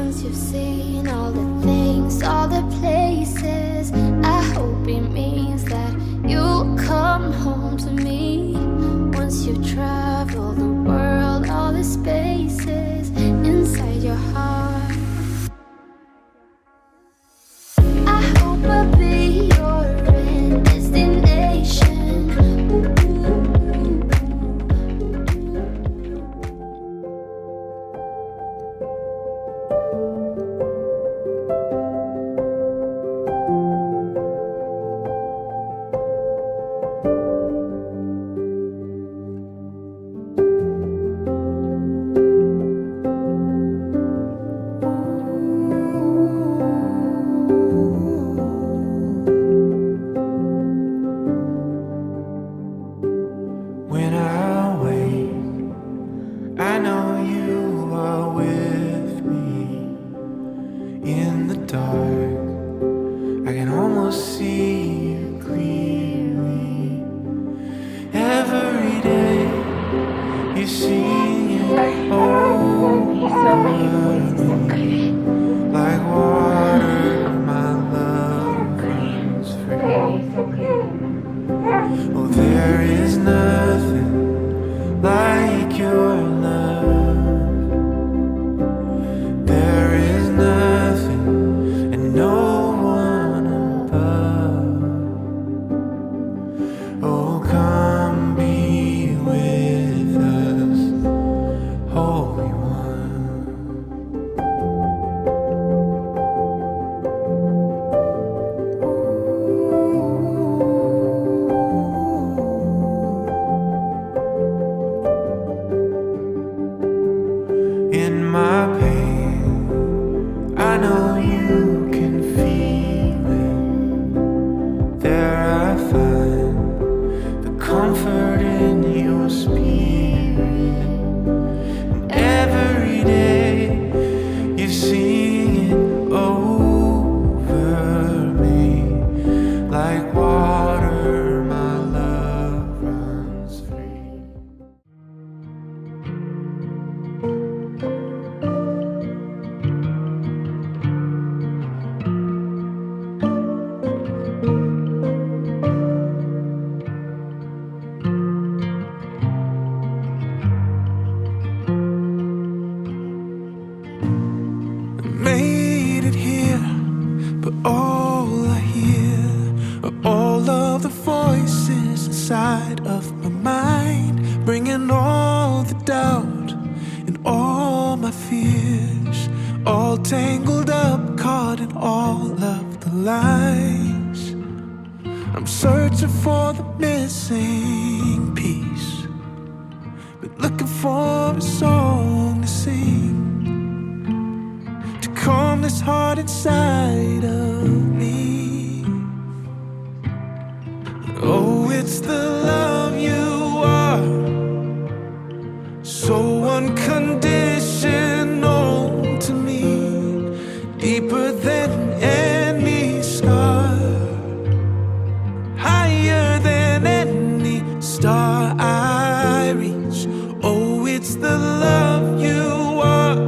Once you've seen all the things, all the places, I hope it means that you'll come home to me. Once you've traveled the world, all the spaces inside your heart, I hope I'll be your end destination. When I wake, I know you are with me. In the dark, I can almost see you clearly. Every day, you sing it over me. Like water, my love runs free. Oh, there is nothing like your love. There is nothing and no one above. Oh, come be with us, Holy One. In my pain, I know you can feel it. There I find the comfort in your spirit. And every day you sing it over me. Like water, my love runs free. Made it here, but all I hear are all of the voices inside of my mind, bringing all the doubt and all my fears, all tangled up, caught in all of the lies. I'm searching for the missing piece, but looking for a song to sing, calm this heart inside of me. Oh, it's the love you are, so unconditional to me, deeper than any scar, higher than any star I reach. Oh, it's the love you are.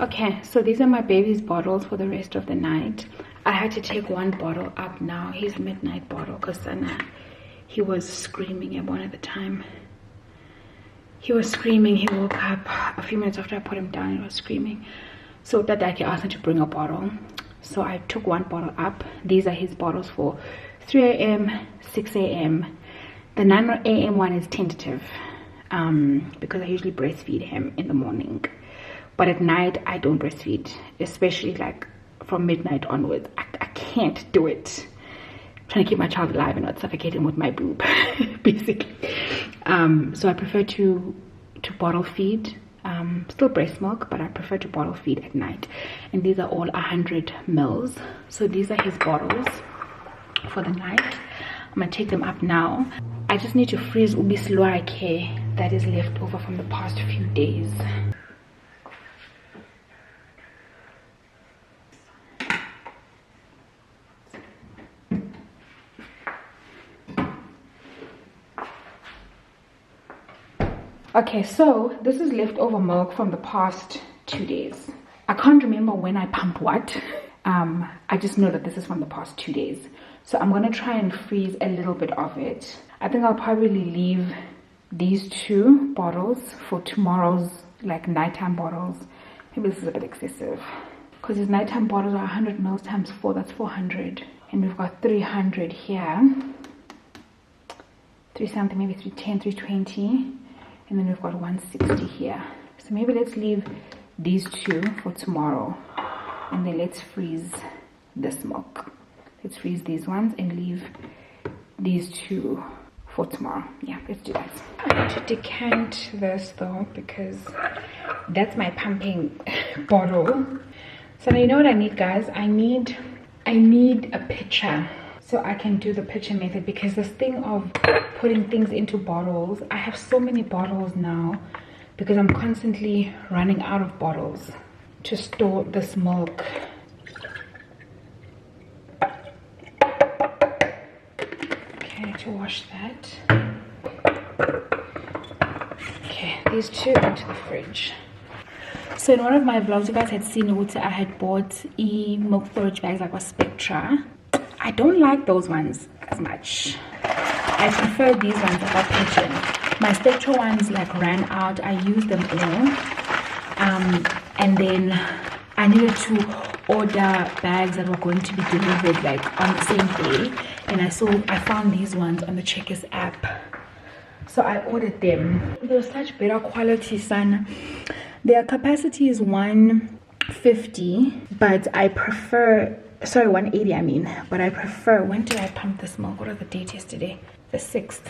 Okay, so these are my baby's bottles for the rest of the night. I had to take one bottle up now, his midnight bottle, because he was screaming at one at the time. He was screaming. He woke up a few minutes after I put him down. He was screaming. So Dadaki asked me to bring a bottle. So I took one bottle up. These are his bottles for 3 a.m., 6 a.m. The 9 a.m. one is tentative because I usually breastfeed him in the morning. But at night, I don't breastfeed, especially like from midnight onwards. I can't do it. I'm trying to keep my child alive and not suffocate him with my boob, basically. So I prefer to bottle feed. Still breast milk, but I prefer to bottle feed at night. And these are all 100 mils. So these are his bottles for the night. I'm gonna take them up now. I just need to freeze ubi sloake that is left over from the past few days. Okay, so this is leftover milk from the past 2 days. I can't remember when I pumped what. I just know that this is from the past 2 days. So I'm gonna try and freeze a little bit of it. I think I'll probably leave these 2 bottles for tomorrow's like nighttime bottles. Maybe this is a bit excessive because these nighttime bottles are 100 mils times 4, that's 400, and we've got 300 here, 3 something, maybe 310, 320, and then we've got 160 here. So maybe let's leave these 2 for tomorrow, and then let's freeze this milk. Let's freeze these ones and leave these 2 for tomorrow. Yeah, let's do that. I need to decant this though because that's my pumping bottle. So now you know what I need, guys. I need a pitcher so I can do the pitcher method, because this thing of putting things into bottles, I have so many bottles now because I'm constantly running out of bottles to store this milk. Okay, to wash that. Okay, these 2 into the fridge. So in one of my vlogs, you guys had seen what I had bought milk storage bags like a Spectra. I don't like those ones as much. I prefer these ones that are pigeon. My Spectra ones like ran out. I used them all. And then I needed to order bags that were going to be delivered like on the same day. And I found these ones on the Checkers app. So I ordered them. They're such better quality, son. Their capacity is 150, but I prefer, sorry, 180 I mean, but I prefer, when did I pump this milk? What are the date yesterday? The 6th.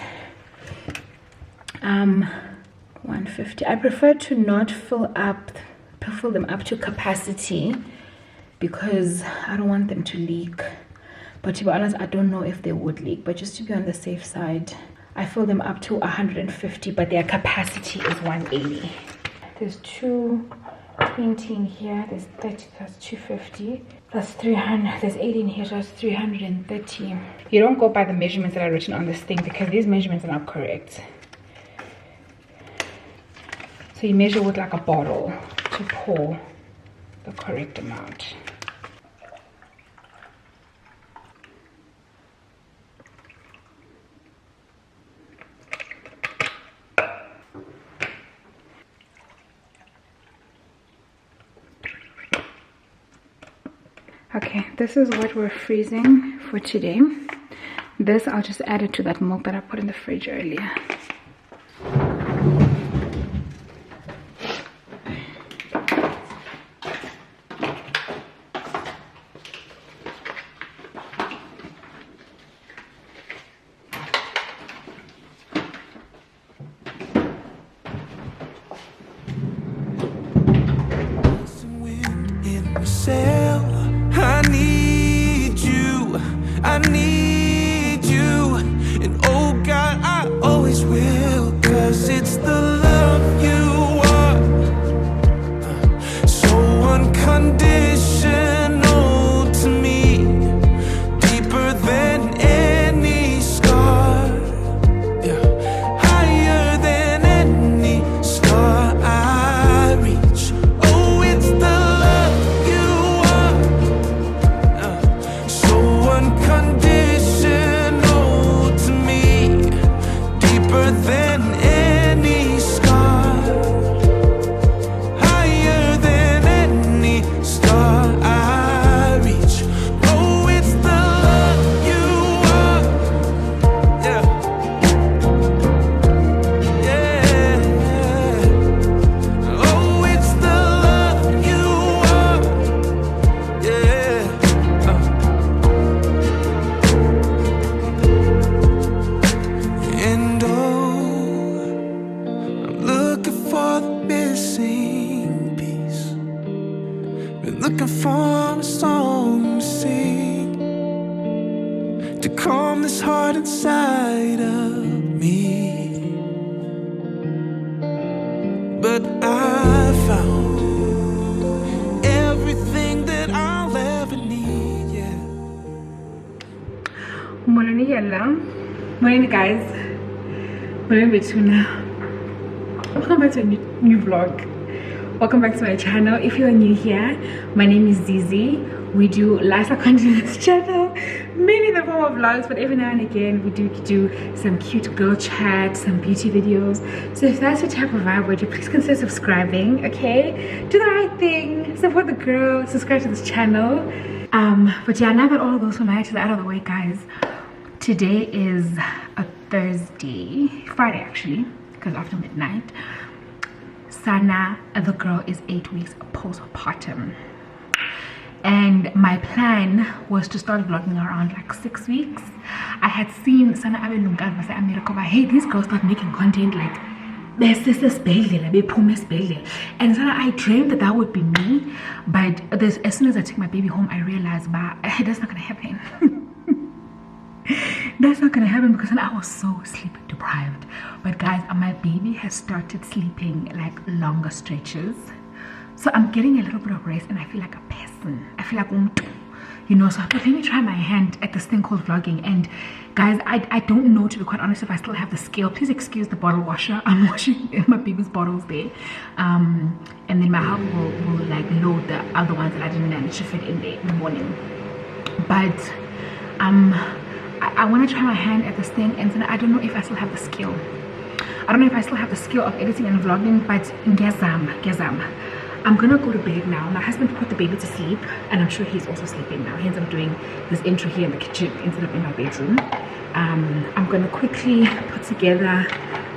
150. I prefer to not fill them up to capacity because I don't want them to leak. But to be honest, I don't know if they would leak, but just to be on the safe side, I fill them up to 150, but their capacity is 180. There's 220 in here, there's 30, that's 250, that's 300, there's 80 in here, so that's 330. You don't go by the measurements that are written on this thing because these measurements are not correct. So you measure with like a bottle to pour the correct amount. Okay, this is what we're freezing for today. This, I'll just add it to that milk that I put in the fridge earlier. Looking for a song to sing to calm this heart inside of me. But I found everything that I'll ever need, yeah. Morning, guys. Morning, Betuna. Welcome back to a new vlog. Welcome back to my channel. If you're new here, my name is Zizi. We do lifestyle content on this channel, mainly in the form of vlogs, but every now and again we do some cute girl chat, some beauty videos. So if that's your type of vibe, would you please consider subscribing? Okay, do the right thing, support the girl, subscribe to this channel. But yeah, now that all of those formalities are out of the way, guys, today is a Friday actually, because after midnight. Sana, the girl, is 8 weeks postpartum, and my plan was to start vlogging around like 6 weeks. I had seen Sana America, hey, these girls start making content like and Sana, I dreamed that would be me, but as soon as I took my baby home, I realized that's not gonna happen. That's not gonna happen because I was so sleep deprived. But guys, my baby has started sleeping like longer stretches, so I'm getting a little bit of rest and I feel like a person. I feel like, you know. So I thought, let me try my hand at this thing called vlogging. And guys, I don't know, to be quite honest, if I still have the scale. Please excuse the bottle washer. I'm washing my baby's bottles there, and then my husband will like load the other ones that I didn't manage to fit in there in the morning. But I want to try my hand at this thing, and then I don't know if I still have the skill. I don't know if I still have the skill of editing and vlogging, but gezam. I'm gonna go to bed now. My husband put the baby to sleep, and I'm sure he's also sleeping now. Hence, I'm doing this intro here in the kitchen instead of in my bedroom. I'm gonna quickly put together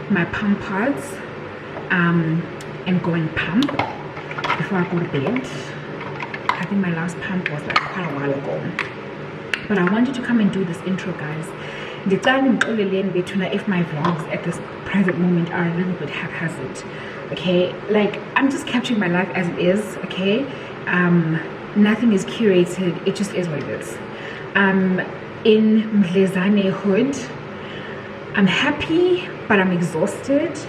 my pump pads and go and pump before I go to bed. I think my last pump was like quite a while ago. But I wanted to come and do this intro, guys. If my vlogs at this present moment are a little bit haphazard, okay, like I'm just capturing my life as it is, okay. Nothing is curated, it just is what it is. In Mdlezane hood, I'm happy but I'm exhausted,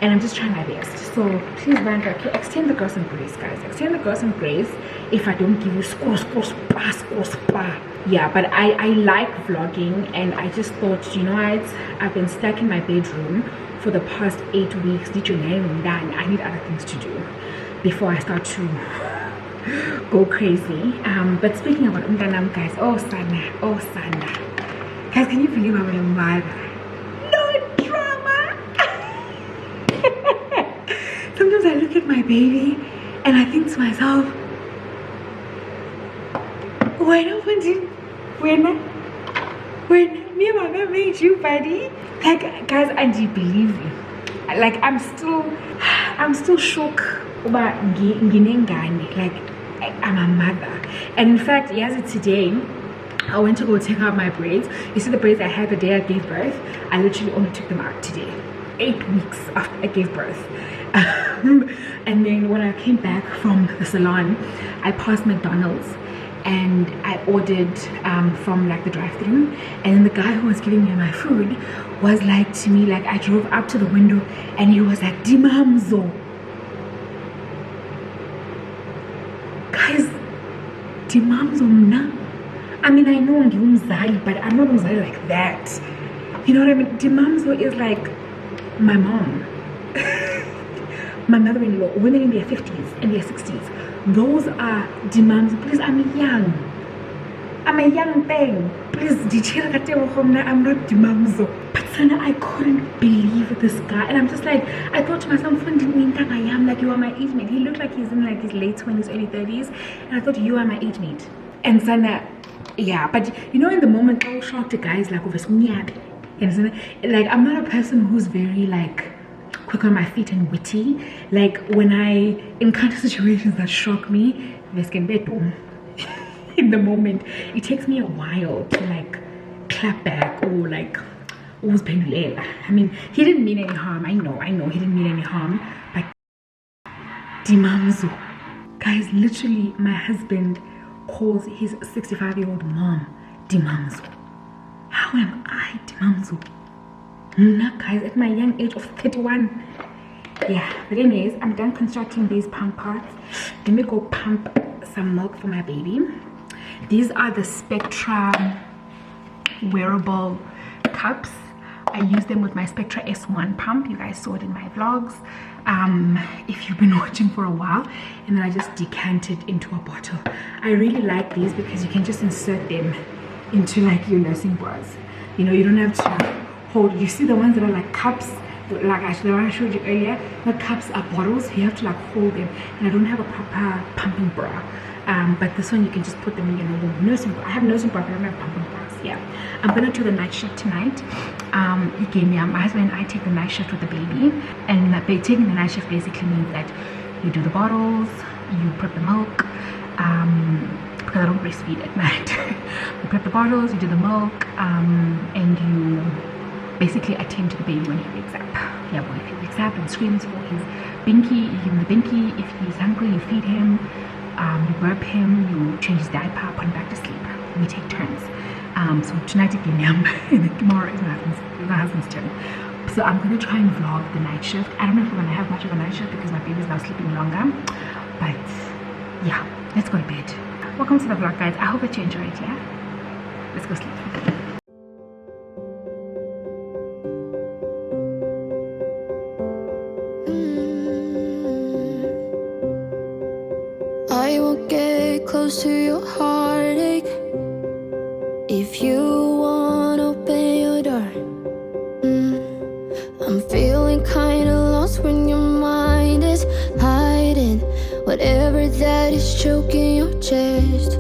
and I'm just trying my best. So please, Banka, okay, extend the girl some grace, guys. Extend the girl some grace if I don't give you spa. Yeah, but I like vlogging, and I just thought, you know what, I've been stuck in my bedroom for the past 8 weeks. I need other things to do before I start to go crazy. But speaking about Umdanam, guys, oh Sana, guys, can you believe I'm a mother? No drama. Sometimes I look at my baby and I think to myself, when me and my mom made you, buddy, like, guys, and you believe me, like I'm still shook about Ginengani. Like, I'm a mother. And in fact, today I went to go take out my braids. You see the braids I had the day I gave birth? I literally only took them out today, 8 weeks after I gave birth. And then when I came back from the salon, I passed McDonald's and I ordered from like the drive-thru, and then the guy who was giving me my food was like to me, like, I drove up to the window and he was like, Dimamzo. Guys, Dimamzo mna. I mean, I know I'm umzali, but I'm not umzali like that. You know what I mean? Dimamzo is like my mom. My mother-in-law, women in their 50s and their 60s, those are dimams. Please, I'm a young thing. Please, I'm not dimamzo. But Sana, I couldn't believe this guy, and I'm just like, I thought to myself, I am like, you are my age mate. He looked like he's in like his late 20s, early 30s, and I thought, you are my age mate. And Sana, yeah, but you know, in the moment, I was shocked. Guys, like, like, I'm not a person who's very like quick on my feet and witty. Like, when I encounter situations that shock me, in the moment, it takes me a while to like clap back or like, I mean, he didn't mean any harm. I know he didn't mean any harm, but Dimamzo. Guys, literally my husband calls his 65-year-old mom Dimamzo. How am I Dimamzo? No, guys, at my young age of 31. Yeah, but anyways, I'm done constructing these pump parts. Let me go pump some milk for my baby. These are the Spectra wearable cups. I use them with my Spectra S1 pump. You guys saw it in my vlogs if you've been watching for a while. And then I just decant it into a bottle. I really like these because you can just insert them into like your nursing bras. You know, you don't have to hold. You see the ones that are like cups, like actually the one I showed you earlier, not cups, are bottles. You have to like hold them, and I don't have a proper pumping bra. But this one you can just put them in your normal nursing bra. I have nursing bra, but I don't have pumping bras. Yeah, I'm gonna do the night shift tonight. My husband and I take the night shift with the baby, and taking the night shift basically means that you do the bottles, you prep the milk, because I don't breastfeed at night. You prep the bottles, you do the milk, and you basically attend to the baby when he wakes up. Yeah, well, if he wakes up and screams for his binky, you give him the binky. If he's hungry, you feed him, you burp him, you change his diaper, put him back to sleep. We take turns. So tonight it's Yam, and then tomorrow is my husband's turn. So I'm gonna try and vlog the night shift. I don't know if we're gonna have much of a night shift because my baby's now sleeping longer. But yeah, let's go to bed. Welcome to the vlog, guys. I hope that you enjoy it. Yeah, let's go sleep. I will get close to your heartache if you wanna open your door. I'm feeling kinda lost when your mind is hiding whatever that is choking your chest.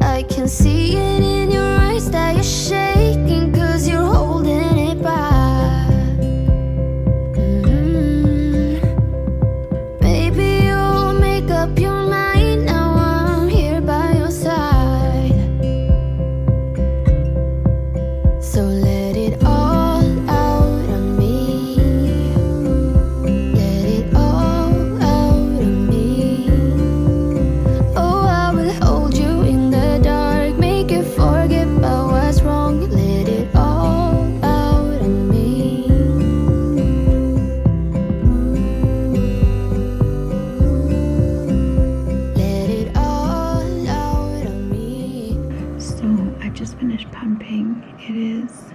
I can see it in your eyes that you're shaking 'cause you're holding it back. Maybe you'll make up your mind now I'm here by your side. So let it all out of me. Let it all out of me. Oh, I will hold you in the dark, make you forget about what's wrong. Let it all out of me. Let it all out of me. So I just finished pumping. It is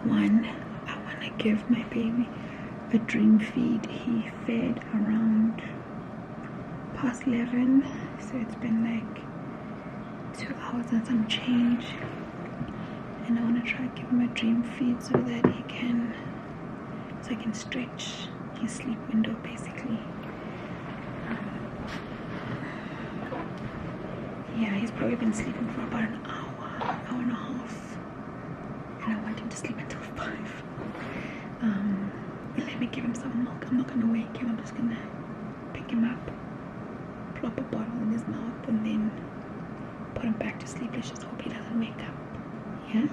1:30. I want to give my baby a dream feed. He fed around past 11, so it's been like 2 hours and some change. And I want to try to give him a dream feed so that I can stretch his sleep window basically. Yeah, he's probably been sleeping for about an hour and a half, and I want him to sleep until 5. Let me give him some milk. I'm not gonna wake him. I'm just gonna pick him up, plop a bottle in his mouth, and then put him back to sleep. Let's just hope he doesn't wake up. Yeah.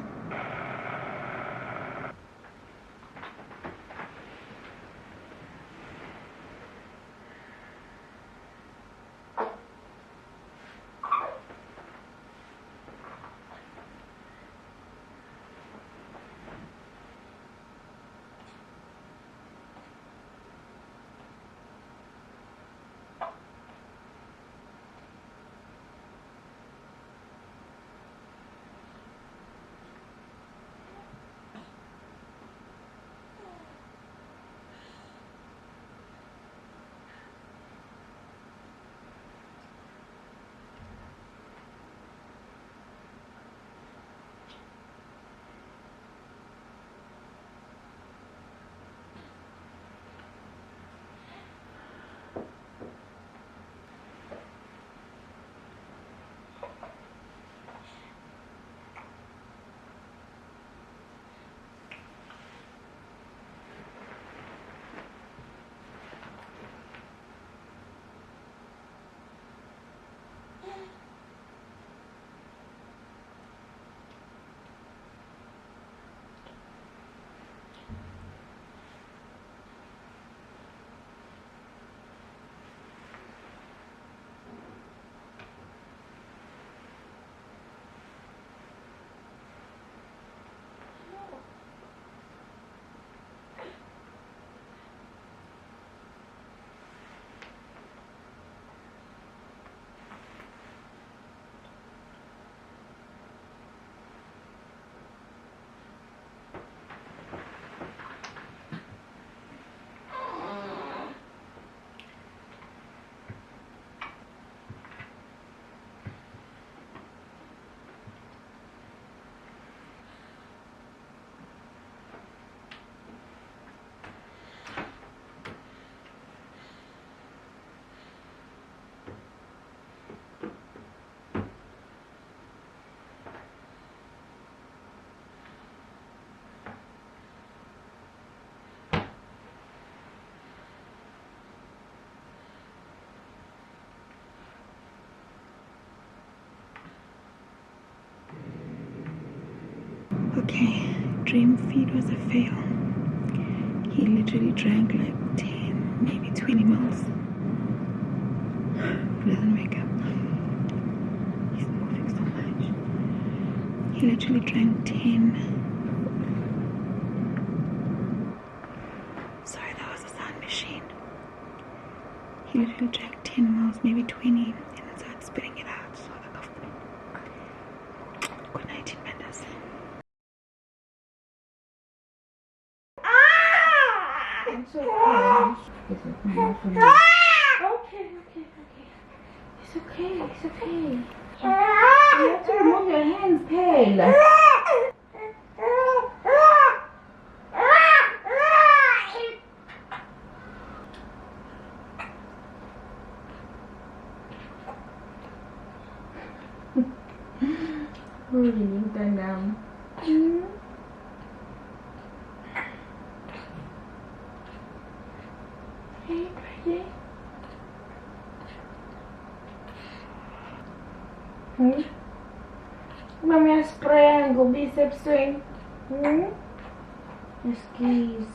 Okay, dream feed was a fail. He literally drank like 10, maybe 20 mils. He doesn't wake up. He's moving so much. He literally drank 10. Sorry, that was a sound machine. He literally drank 10 mils, maybe 20, and then started spitting it out. So the cough. Good night, Mdlezane. It's okay. Okay. It's okay. It's okay. You have to remove your hands, Pale. Moving that down. Hey, pretty. Mommy, I spray and go bicep swing. Excuse.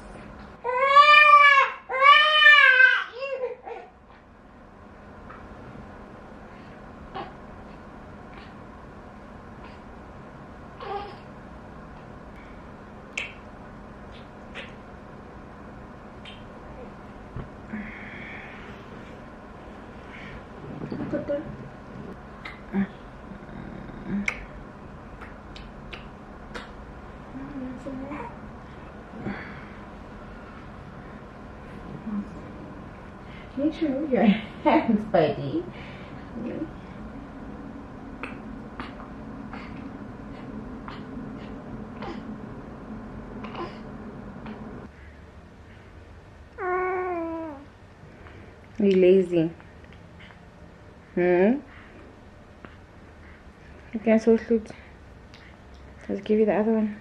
You need to move your hands, buddy. You lazy. You can't so sleep. Let's give you the other one.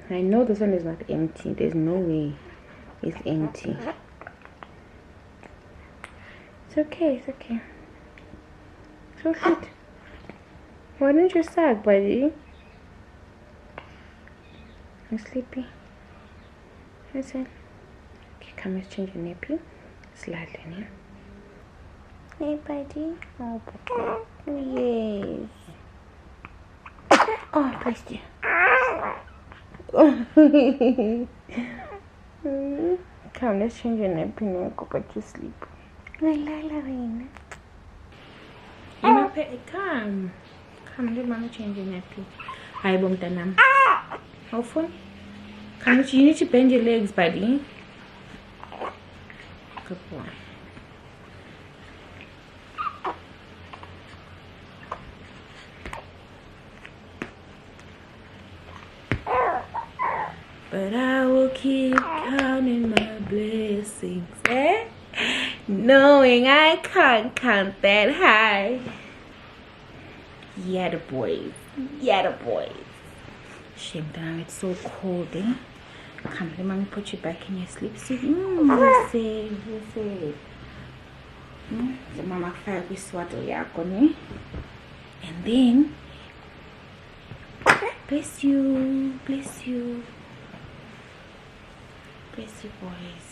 I know this one is not empty. There's no way it's empty. It's okay. It's okay. So good. Why didn't you suck, buddy? I'm sleepy. Listen. Okay, come, let's change your nappy. Slightly, yeah? Hey, buddy. Oh, yes. Oh, bless you. Come, let's change your nappy and go back to sleep. Come. Come, let Mama change your nappy. Hi, Bomtanam. Often? Come, you need to bend your legs, buddy. Good boy. But I will keep counting my blessings, knowing I can't count that high. Yeah, the boys. Shame that it's so cold, Come, let Mommy put you back in your sleep suit. Listen. So Mama five we swaddle yakoni. And then bless you. Bless you, boys.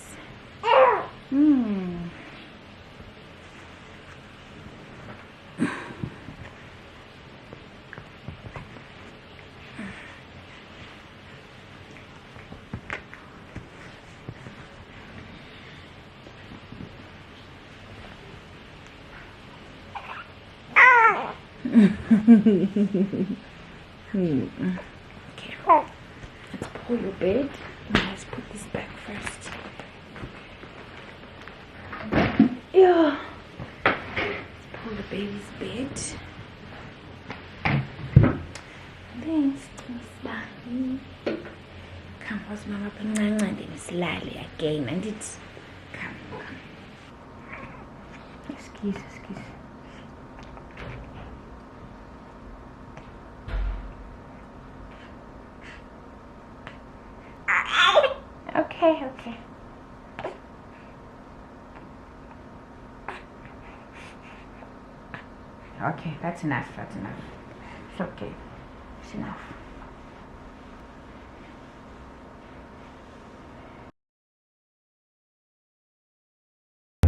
Okay, let's pull your bed. Let's put this back first. Yeah, let's pull the baby's bed. Then slowly. Come, what's Mama putting and then slowly again, and it's come. Excuse. Okay. Okay, that's enough. It's okay. It's enough.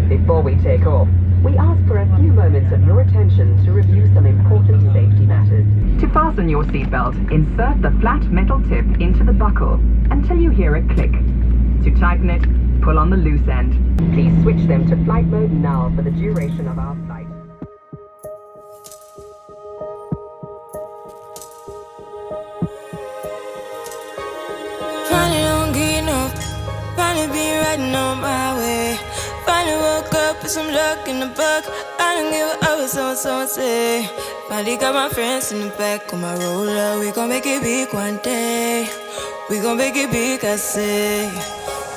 Before we take off, we ask for a few moments of your attention to review some important safety matters. To fasten your seatbelt, insert the flat metal tip into the buckle until you hear a click. To tighten it, pull on the loose end. Please switch them to flight mode now for the duration of our flight. Finally don't get enough. Finally been riding on my way. Finally woke up with some luck in the book. I don't give a what someone say. Finally got my friends in the back of my roller. We gon' make it big one day. We gon' make it big, I say.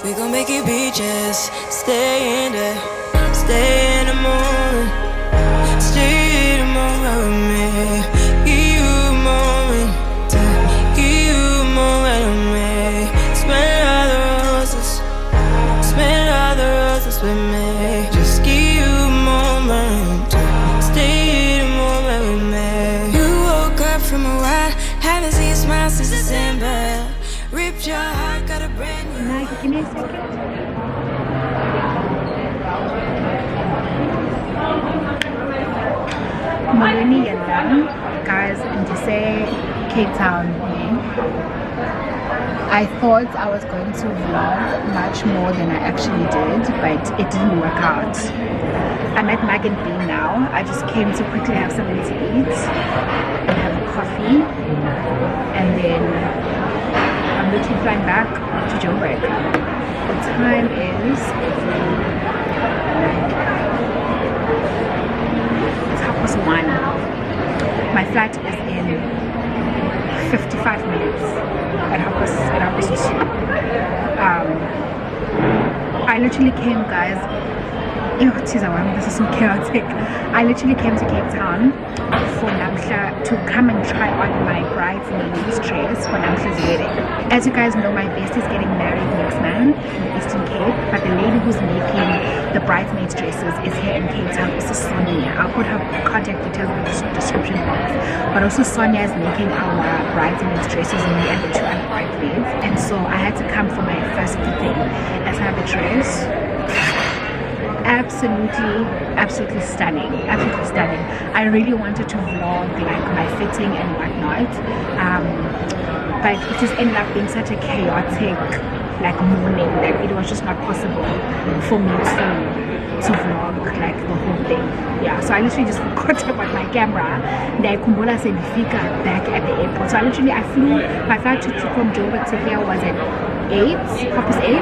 We gon' make it big, just stay in there. Stay in the moment. Stay in the moment with me. Give you a moment. Give you a moment with me. Smell all the roses. Smell all the roses with me. Just give you a moment. Stay in the moment with me. You woke up from a while. Haven't seen you smile since December. Ripped your heart, got a brand new. Now, give me a second. Molweni Yandam, guys, Mdlezane, Cape Town. I thought I was going to vlog much more than I actually did, but it didn't work out. I'm at Mag and Bean now. I just came to quickly have something to eat and have a coffee, and then I'm literally flying back to Joburg. The time is 1:30. My flight is in 55 minutes at 2:30. I literally came, guys. Ew, this is so chaotic. I literally came to Cape Town for Namhla to come and try on my bridesmaid's dress for Namhla's wedding. As you guys know, my bestie is getting married next month in the Eastern Cape, but the lady who's making the bridesmaids dresses is here in Cape Town. This is Sonia. I'll put her contact details in the description box. But also Sonia is making our bridesmaids dresses, and me and the two other bridesmaids. And so I had to come for my first thing as I have a dress. Absolutely stunning. I really wanted to vlog like my fitting and whatnot, but it just ended up being such a chaotic like morning that it was just not possible for me to vlog like the whole thing. Yeah, so I literally just forgot about my camera. Ndaikumbula sendifika back at the airport. So I flew. My flight from Joburg to here was at 8:30.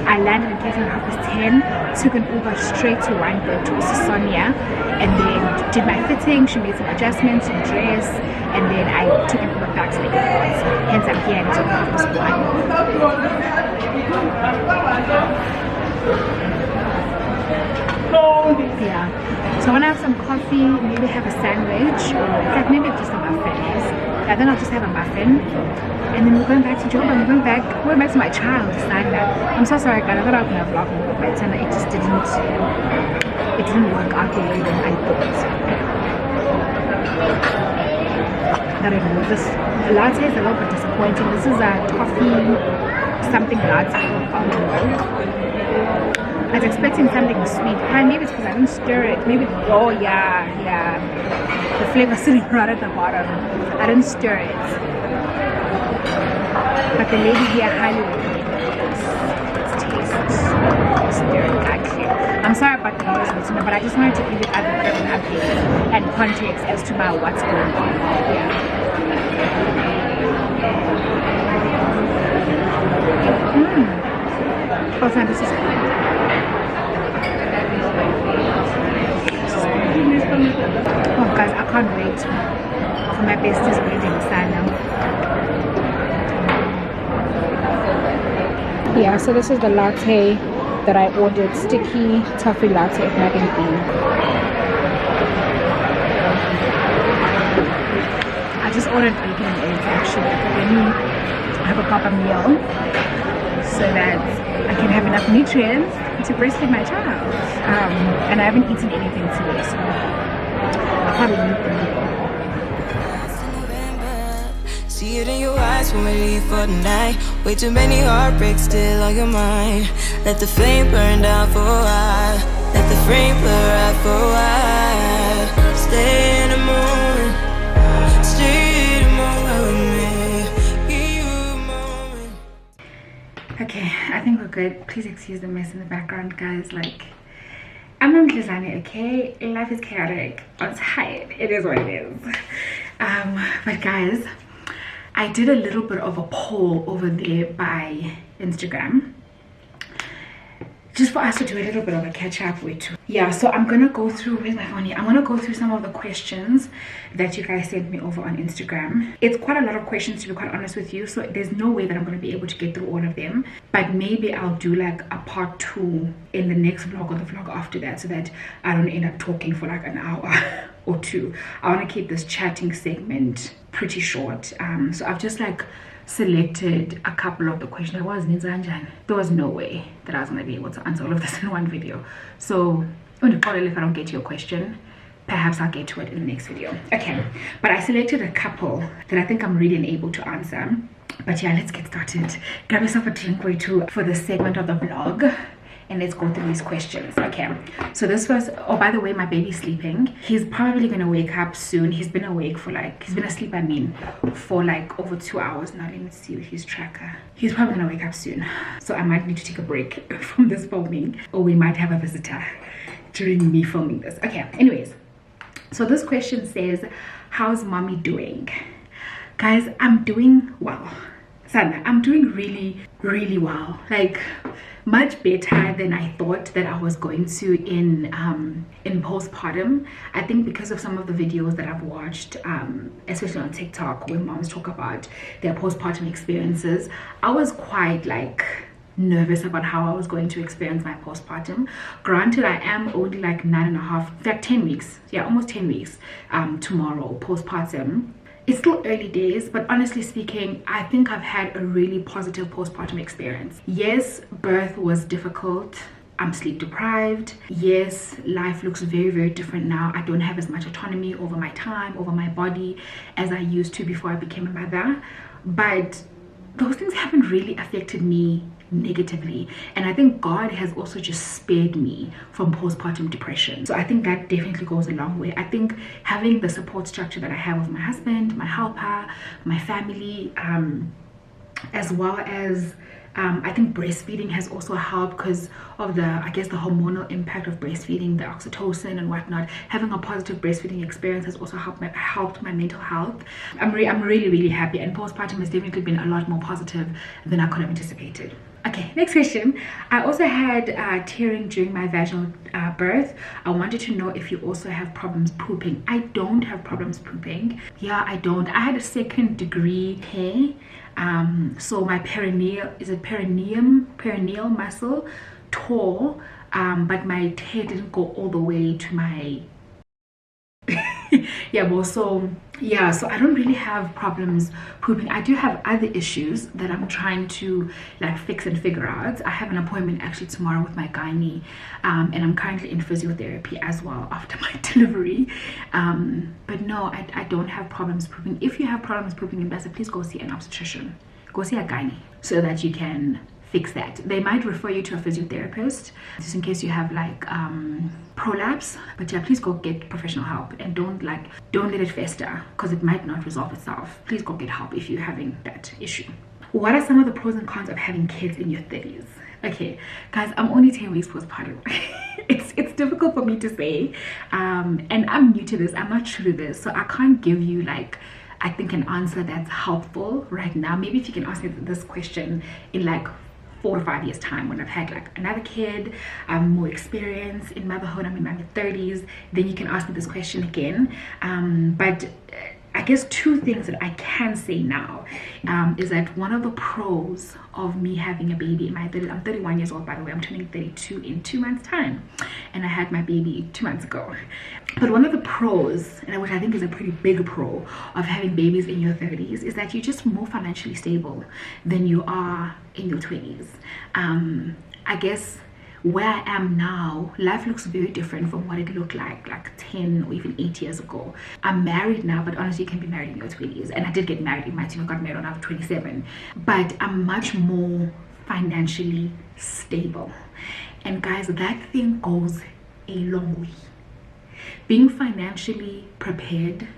I landed in Cape Town at 10, took an Uber straight to Wynberg to Sonia, and then did my fitting. She made some adjustments to the dress, and then I took an Uber back to the airport. Hence I'm here until 1:30. Yeah, so I want to have some coffee, maybe have a sandwich, or like maybe just a muffin. Yeah, then I'll just have a muffin. And then we're going back to Joburg. We're going back to my child, Sana. I'm so sorry, guys. I thought I was gonna vlog more, but it just didn't work out the way that I thought. I don't know. This latte is a little bit disappointing. This is a toffee something latte. I was expecting something sweet. Maybe it's because I didn't stir it. Maybe yeah. The flavor sitting right at the bottom. I didn't stir it. But the lady here highly recommended its taste. It's very actually. I'm sorry about the noise listener, but I just wanted to give you a bit of an update and context as to my what's going on. Yeah. Oh, so this is good. Oh guys, I can't wait for my bestie's wedding, Sana. Yeah, so this is the latte that I ordered, sticky toffee latte at Mag and Bean. I just ordered bacon and eggs actually, but let me have a proper meal so that I can have enough nutrients to breastfeed my child. And I haven't eaten anything today, so I'll probably eat the meal. See it in your eyes when we leave for the night. Way too many heartbreaks still on your mind. Let the flame burn down for a while. Let the flame blur out for a while. Stay in the moment. Stay in the moment with me. Give you a moment. Okay, I think we're good. Please excuse the mess in the background, guys. Like, I'm Mdlezane, okay? Life is chaotic. I'm tired. It is what it is. But guys, I did a little bit of a poll over there by Instagram, just for us to do a little bit of a catch up with. Yeah, so I'm gonna go through, where's my phone here? I'm gonna go through some of the questions that you guys sent me over on Instagram. It's quite a lot of questions, to be quite honest with you, so there's no way that I'm gonna be able to get through all of them, but maybe I'll do like a part 2 in the next vlog or the vlog after that, so that I don't end up talking for like an hour or 2. I want to keep this chatting segment pretty short. So I've just like selected a couple of the questions. There was no way that I was going to be able to answer all of this in one video. So if I don't get to your question, perhaps I'll get to it in the next video. Okay, but I selected a couple that I think I'm really able to answer. But yeah, let's get started. Grab yourself a drink or two for this segment of the vlog, and let's go through these questions. Okay, so this was, oh, by the way, my baby's sleeping. He's probably gonna wake up soon. He's been awake for like, he's been asleep, I mean, for like over 2 hours now. Let me see with his tracker. He's probably gonna wake up soon, so I might need to take a break from this filming, or we might have a visitor during me filming this. Okay, anyways, so this question says, how's mommy doing? Guys, I'm doing well. Sana, I'm doing really well, like much better than I thought that I was going to in postpartum. I think because of some of the videos that I've watched, especially on TikTok, when moms talk about their postpartum experiences, I was quite like nervous about how I was going to experience my postpartum. Granted, I am only like 9.5, in fact 10 weeks, yeah, almost 10 weeks tomorrow postpartum. It's still early days, but honestly speaking, I think I've had a really positive postpartum experience. Yes, birth was difficult. I'm sleep deprived. Yes, life looks very different now. I don't have as much autonomy over my time, over my body, as I used to before I became a mother. But those things haven't really affected me negatively, and I think God has also just spared me from postpartum depression. So I think that definitely goes a long way. I think having the support structure that I have with my husband, my helper, my family, as well as I think breastfeeding has also helped because of the, I guess, the hormonal impact of breastfeeding, the oxytocin and whatnot. Having a positive breastfeeding experience has also helped my mental health. I'm really happy, and postpartum has definitely been a lot more positive than I could have anticipated. Okay, next question. I also had tearing during my vaginal birth. I wanted to know if you also have problems pooping. I don't have problems pooping. Yeah, I don't. I had a 2nd degree tear. So my perineal, is it perineal muscle tore, but my tear didn't go all the way to my yeah, well, so yeah, so I don't really have problems pooping. I do have other issues that I'm trying to like fix and figure out. I have an appointment actually tomorrow with my gynae, and I'm currently in physiotherapy as well after my delivery. But no, I don't have problems pooping. If you have problems pooping in Bessa, please go see an obstetrician, go see a gynae, so that you can fix that. They might refer you to a physiotherapist just in case you have like prolapse, but yeah, please go get professional help, and don't let it fester, because it might not resolve itself. Please go get help if you're having that issue. What are some of the pros and cons of having kids in your 30s? Okay, guys, I'm only 10 weeks postpartum. it's difficult for me to say, and I'm new to this, I'm not true to this, so I can't give you like, I think, an answer that's helpful right now. Maybe if you can ask me this question in like 4 to 5 years time, when I've had like another kid, I'm more experienced in motherhood, I'm in my mid-30s, then you can ask me this question again. But I guess 2 things that I can say now is that one of the pros of me having a baby in my 30s, I'm 31 years old, by the way, I'm turning 32 in 2 months time, and I had my baby 2 months ago. But one of the pros, and which I think is a pretty big pro of having babies in your 30s, is that you're just more financially stable than you are in your 20s. I guess where I am now, life looks very different from what it looked like 10 or even 8 years ago. I'm married now, but honestly, you can be married in your 20s. And I did get married in my 20s. I got married when I was 27. But I'm much more financially stable. And guys, that thing goes a long way. Being financially prepared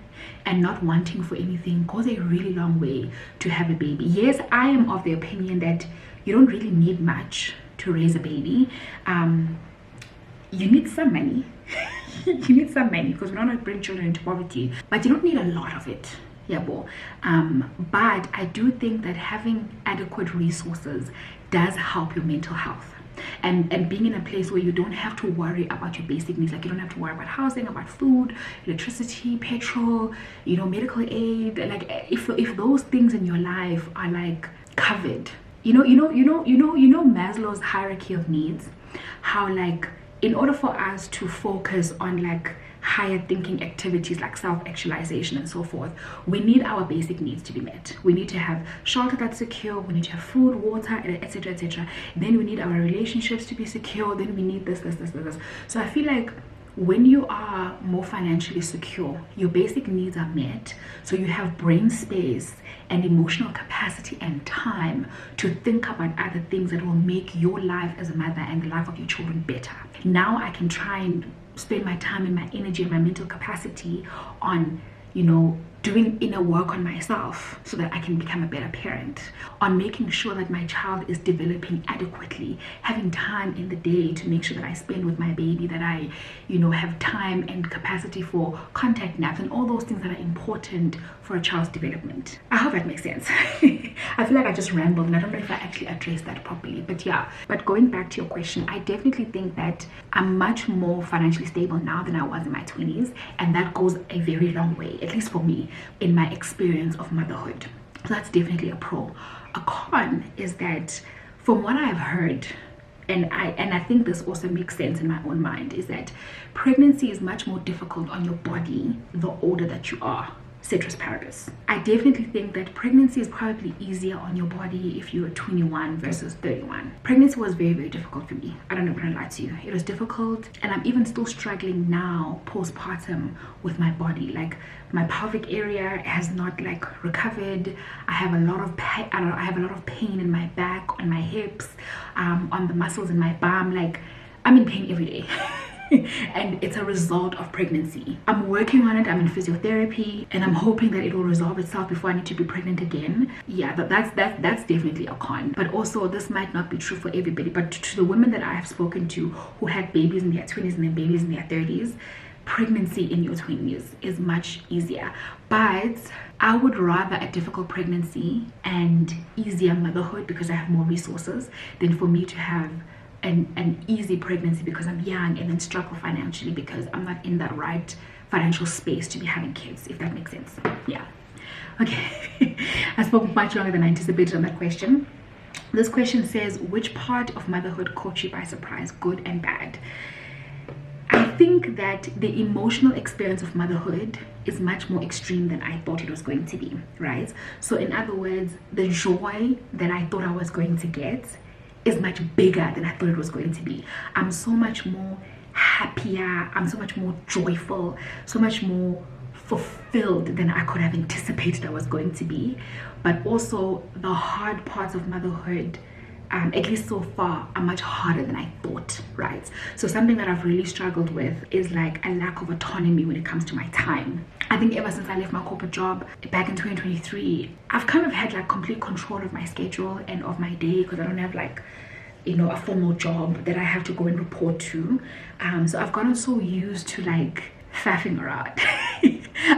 and not wanting for anything goes a really long way to have a baby. Yes, I am of the opinion that you don't really need much to raise a baby. You need some money. You need some money because we don't want to bring children into poverty, but you don't need a lot of it. Yeah, but I do think that having adequate resources does help your mental health. And being in a place where you don't have to worry about your basic needs, like you don't have to worry about housing, about food, electricity, petrol, medical aid. Like if those things in your life are like covered, Maslow's hierarchy of needs, how like in order for us to focus on like higher thinking activities like self-actualization and so forth, we need our basic needs to be met. We need to have shelter that's secure, we need to have food, water, etc, etc. Then we need our relationships to be secure, then we need this. So I feel like when you are more financially secure, your basic needs are met, so you have brain space and emotional capacity and time to think about other things that will make your life as a mother and the life of your children better. Now I can try and spend my time and my energy and my mental capacity on doing inner work on myself so that I can become a better parent, on making sure that my child is developing adequately, having time in the day to make sure that I spend with my baby, that I have time and capacity for contact naps and all those things that are important for a child's development. I hope that makes sense. I feel like I just rambled and I don't know if I actually addressed that properly, but yeah. But going back to your question, I definitely think that I'm much more financially stable now than I was in my 20s, and that goes a very long way, at least for me, in my experience of motherhood. So that's definitely a pro. A con is that from what I've heard, and I think this also makes sense in my own mind, is that pregnancy is much more difficult on your body the older that you are. Ceteris paribus. I definitely think that pregnancy is probably easier on your body if you're 21 versus 31. Pregnancy was very, very difficult for me. I don't know, I'm gonna lie to you. It was difficult, and I'm even still struggling now postpartum with my body. Like my pelvic area has not like recovered. I have a lot of pain. I have a lot of pain in my back, on my hips, on the muscles in my bum. Like I'm in pain every day. And it's a result of pregnancy. I'm working on it. I'm in physiotherapy, and I'm hoping that it will resolve itself before I need to be pregnant again. Yeah, that's definitely a con. But also, this might not be true for everybody, but to the women that I have spoken to who had babies in their 20s and then babies in their 30s, pregnancy in your 20s is much easier. But I would rather a difficult pregnancy and easier motherhood because I have more resources than for me to have an easy pregnancy because I'm young and then struggle financially because I'm not in that right financial space to be having kids, if that makes sense. Yeah. Okay. I spoke much longer than I anticipated on that question. This question says, which part of motherhood caught you by surprise, good and bad? I think that the emotional experience of motherhood is much more extreme than I thought it was going to be, right? So in other words, the joy that I thought I was going to get is much bigger than I thought it was going to be. I'm so much more happier, I'm so much more joyful, so much more fulfilled than I could have anticipated I was going to be. But also the hard parts of motherhood, at least so far, are much harder than I thought, right? So something that I've really struggled with is like a lack of autonomy when it comes to my time. I think ever since I left my corporate job back in 2023, I've kind of had like complete control of my schedule and of my day because I don't have like, a formal job that I have to go and report to. So I've gotten so used to like faffing around.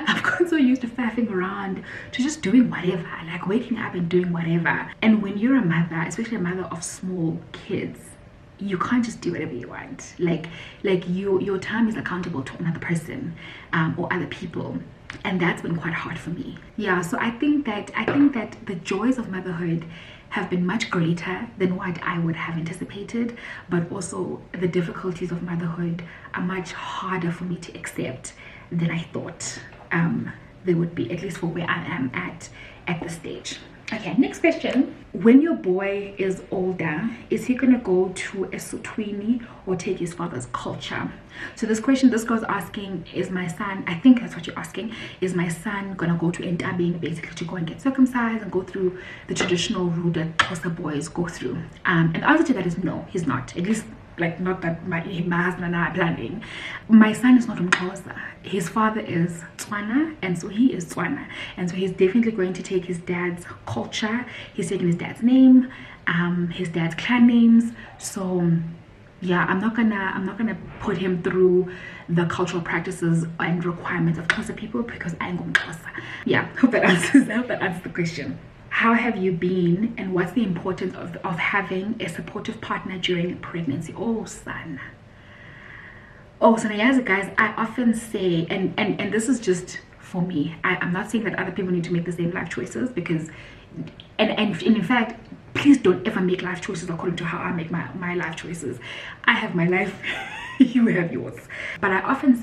I've gotten so used to faffing around to just doing whatever, like waking up and doing whatever. And when you're a mother, especially a mother of small kids, you can't just do whatever you want. Like your time is accountable to another person or other people, and that's been quite hard for me. Yeah, so I think that the joys of motherhood have been much greater than what I would have anticipated, but also the difficulties of motherhood are much harder for me to accept than I thought they would be, at least for where I am at this stage. Okay, next question. When your boy is older, is he gonna go to a Sotwini or take his father's culture? So this girl's asking, is my son, I think that's what you're asking, is my son gonna go to Entabing basically to go and get circumcised and go through the traditional route that Xhosa boys go through? And the answer to that is no, he's not. At least, like, not that my husband and I are planning. My son is not Xhosa. His father is Tswana, and so he is Tswana, and so he's definitely going to take his dad's culture. He's taking his dad's name, his dad's clan names. So yeah, I'm not gonna put him through the cultural practices and requirements of Xhosa people because I'm going Xhosa. Yeah, hope that answers the question. How have you been, and what's the importance of having a supportive partner during pregnancy? Oh, son. Oh, so yes, guys, I often say, and this is just for me, I'm not saying that other people need to make the same life choices, because, and in fact, please don't ever make life choices according to how I make my life choices. I have my life, you have yours. But I often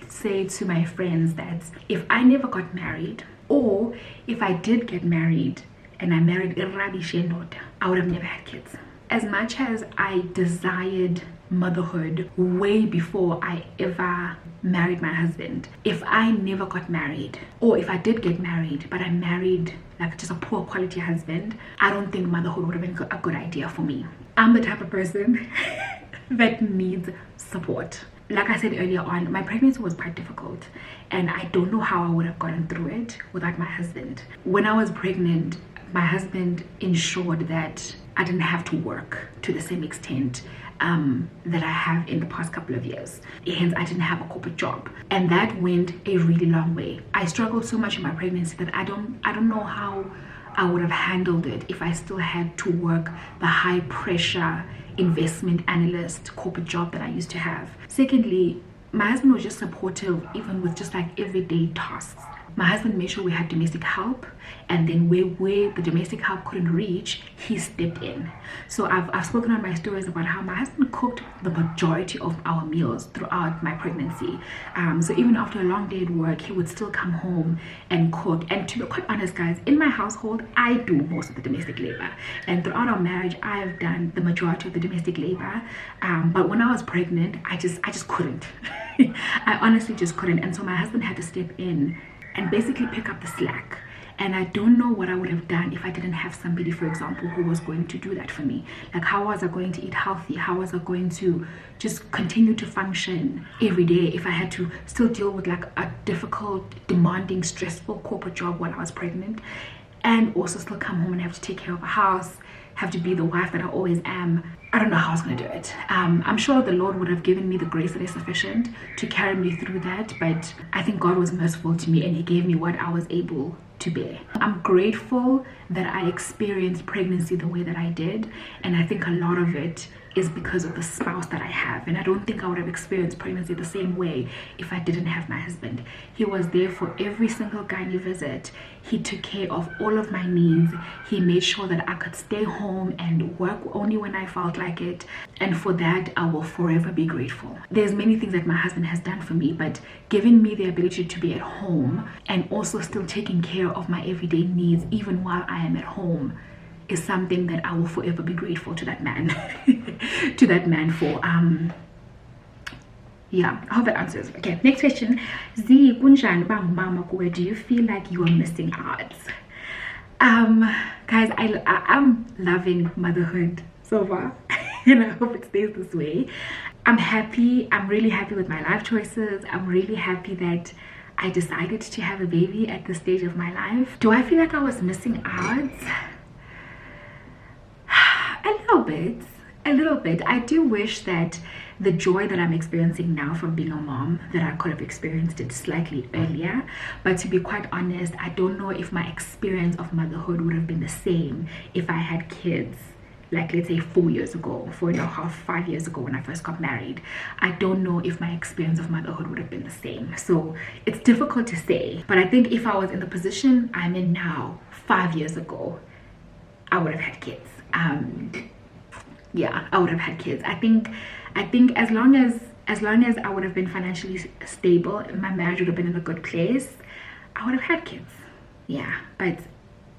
say to my friends that if I never got married, or if I did get married and I married a rubbish daughter, I would have never had kids. As much as I desired motherhood way before I ever married my husband, if I never got married, or if I did get married but I married like just a poor quality husband, I don't think motherhood would have been a good idea for me. I'm the type of person that needs support. Like I said earlier on, my pregnancy was quite difficult, and I don't know how I would have gotten through it without my husband. When I was pregnant, my husband ensured that I didn't have to work to the same extent that I have in the past couple of years. Hence, I didn't have a corporate job, and that went a really long way. I struggled so much in my pregnancy that I don't know how I would have handled it if I still had to work the high pressure investment analyst corporate job that I used to have. Secondly, my husband was just supportive even with just like everyday tasks. My husband made sure we had domestic help, and then where the domestic help couldn't reach, he stepped in. So I've spoken on my stories about how my husband cooked the majority of our meals throughout my pregnancy. So even after a long day at work, he would still come home and cook. And to be quite honest, guys, in my household, I do most of the domestic labor, and throughout our marriage, I have done the majority of the domestic labor. But when I was pregnant, I just couldn't. I honestly just couldn't, and so my husband had to step in and basically pick up the slack. And I don't know what I would have done if I didn't have somebody, for example, who was going to do that for me. Like, how was I going to eat healthy? How was I going to just continue to function every day if I had to still deal with like a difficult, demanding, stressful corporate job while I was pregnant, and also still come home and have to take care of a house, have to be the wife that I always am? I don't know how I was going to do it. I'm sure the Lord would have given me the grace that is sufficient to carry me through that, but I think God was merciful to me and he gave me what I was able to bear. I'm grateful that I experienced pregnancy the way that I did, and I think a lot of it is because of the spouse that I have, and I don't think I would have experienced pregnancy the same way if I didn't have my husband. He was there for every single gynae visit. He took care of all of my needs. He made sure that I could stay home and work only when I felt like it, and for that I will forever be grateful. There's many things that my husband has done for me, but giving me the ability to be at home and also still taking care of my everyday needs even while I am at home is something that I will forever be grateful to that man to that man for. Yeah, I hope that answers. Okay, next question. Z kunjani bangumama kuwe, do you feel like you are missing out? Guys, I'm loving motherhood so far and I hope it stays this way. I'm happy. I'm really happy with my life choices. I'm really happy that I decided to have a baby at this stage of my life. Do I feel like I was missing out? A little bit. I do wish that the joy that I'm experiencing now from being a mom, that I could have experienced it slightly earlier. But to be quite honest, I don't know if my experience of motherhood would have been the same if I had kids, like let's say 4 years ago, 4.5, 5 years ago when I first got married. I don't know if my experience of motherhood would have been the same. So it's difficult to say. But I think if I was in the position I'm in now 5 years ago, I would have had kids. Yeah, I would have had kids. I think as long as I would have been financially stable, my marriage would have been in a good place, I would have had kids. Yeah, but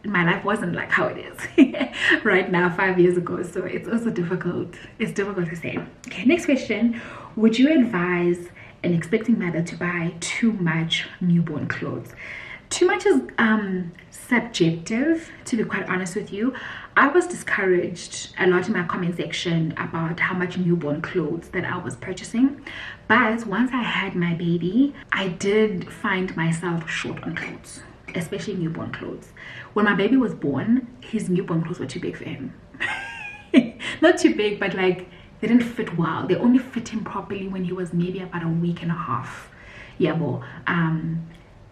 my life wasn't like how it is right now 5 years ago, so it's also difficult. It's difficult to say. Okay, next question. Would you advise an expecting mother to buy too much newborn clothes? Too much is subjective, to be quite honest with you. I was discouraged a lot in my comment section about how much newborn clothes that I was purchasing, but once I had my baby, I did find myself short on clothes, especially newborn clothes. When my baby was born, his newborn clothes were too big for him. Not too big, but like they didn't fit well. They only fit him properly when he was maybe about a week and a half. Yeah, boy.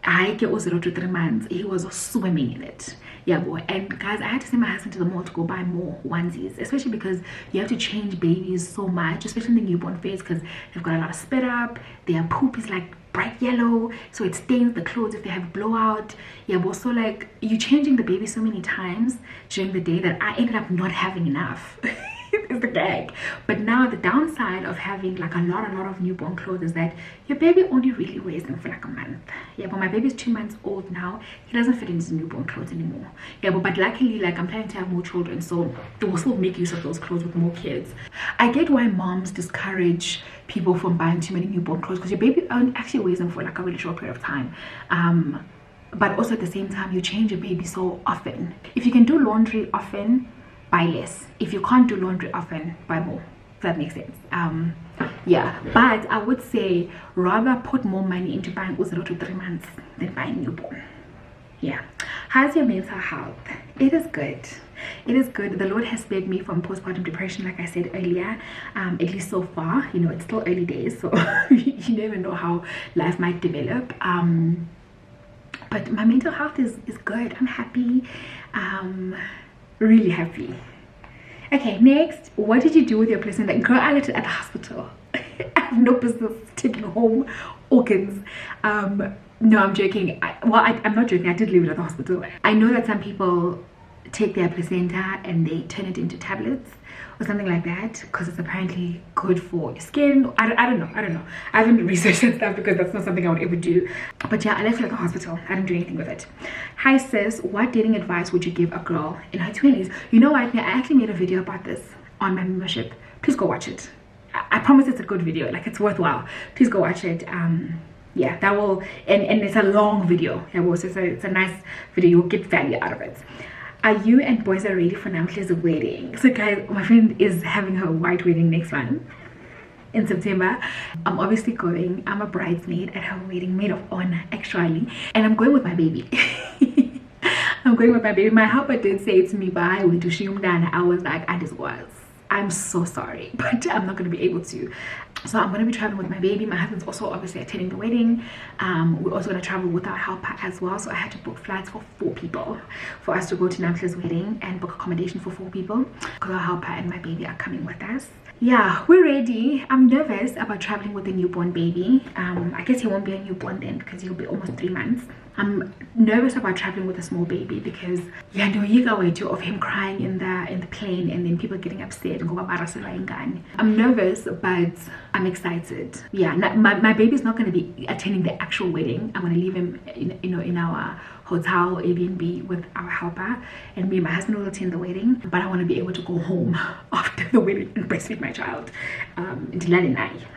I get 0 to 3 months. He was swimming in it. Yeah, boy. And guys, I had to send my husband to the mall to go buy more onesies, especially because you have to change babies so much, especially in the newborn phase, because they've got a lot of spit up. Their poop is like bright yellow, so it stains the clothes if they have blowout. Yeah, but so like you're changing the baby so many times during the day that I ended up not having enough. Is the gag. But now the downside of having like a lot of newborn clothes is that your baby only really wears them for like a month. Yeah, but my baby's 2 months old now. He doesn't fit into newborn clothes anymore. Yeah, but luckily, like, I'm planning to have more children, so they will still make use of those clothes with more kids. I get why moms discourage people from buying too many newborn clothes, because your baby actually wears them for like a really short period of time. But also at the same time, you change your baby so often. If you can do laundry often, buy less. If you can't do laundry often, buy more. If that makes sense. Yeah, but I would say rather put more money into buying 0 to 3 months than buying newborn. Yeah. How's your mental health? It is good. It is good. The Lord has spared me from postpartum depression, like I said earlier. At least so far. You know, it's still early days, so you never know how life might develop. But my mental health is good. I'm happy. Really happy. Okay, next, what did you do with your placenta? Girl, I left it at the hospital. I have no business taking home organs. No, I'm joking. I'm not joking. I did leave it at the hospital. I know that some people take their placenta and they turn it into tablets or something like that, because it's apparently good for your skin. I don't know. I haven't researched that stuff because that's not something I would ever do. But yeah, I left it at the hospital. I didn't do anything with it. Hi sis, what dating advice would you give a girl in her 20s? You know what, I actually made a video about this on my membership. Please go watch it. I promise it's a good video, like it's worthwhile. Please go watch it. Yeah, that will, and it's a long video. Yeah, well, so it's a nice video. You'll get value out of it. Are you and boys are ready for Namhle's wedding? So guys, my friend is having her white wedding next month in September. I'm obviously going. I'm a bridesmaid at her wedding, maid of honor actually, and I'm going with my baby. I'm going with my baby. My helper did say to me, bye, we to Shimdan. I was like, I'm so sorry, but I'm not going to be able to. So I'm going to be traveling with my baby. My husband's also obviously attending the wedding. We're also going to travel with our helper as well. So I had to book flights for 4 people for us to go to Namhle's wedding and book accommodation for 4 people because our helper and my baby are coming with us. Yeah, we're ready. I'm nervous about traveling with a newborn baby. I guess he won't be a newborn then because he'll be almost 3 months. I'm nervous about traveling with a small baby because yeah, no, you go away too of him crying in the plane and then people getting upset and go. I'm nervous, but I'm excited. Yeah, my baby's not going to be attending the actual wedding. I'm going to leave him in our hotel Airbnb with our helper, and me and my husband will attend the wedding, but I want to be able to go home after the wedding and breastfeed my child.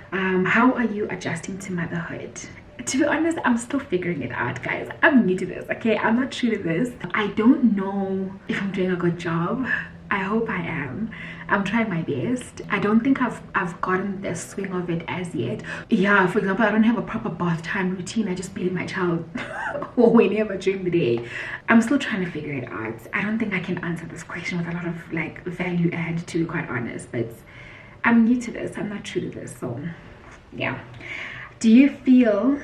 How are you adjusting to motherhood? To be honest, I'm still figuring it out, guys. I'm new to this, okay? I'm not true to this. I don't know if I'm doing a good job. I hope I am. I'm trying my best. I don't think I've gotten the swing of it as yet. Yeah, for example, I don't have a proper bath time routine. I just bathe my child whenever during the day. I'm still trying to figure it out. I don't think I can answer this question with a lot of like value add, to be quite honest, but I'm new to this. I'm not true to this, so yeah. Do you feel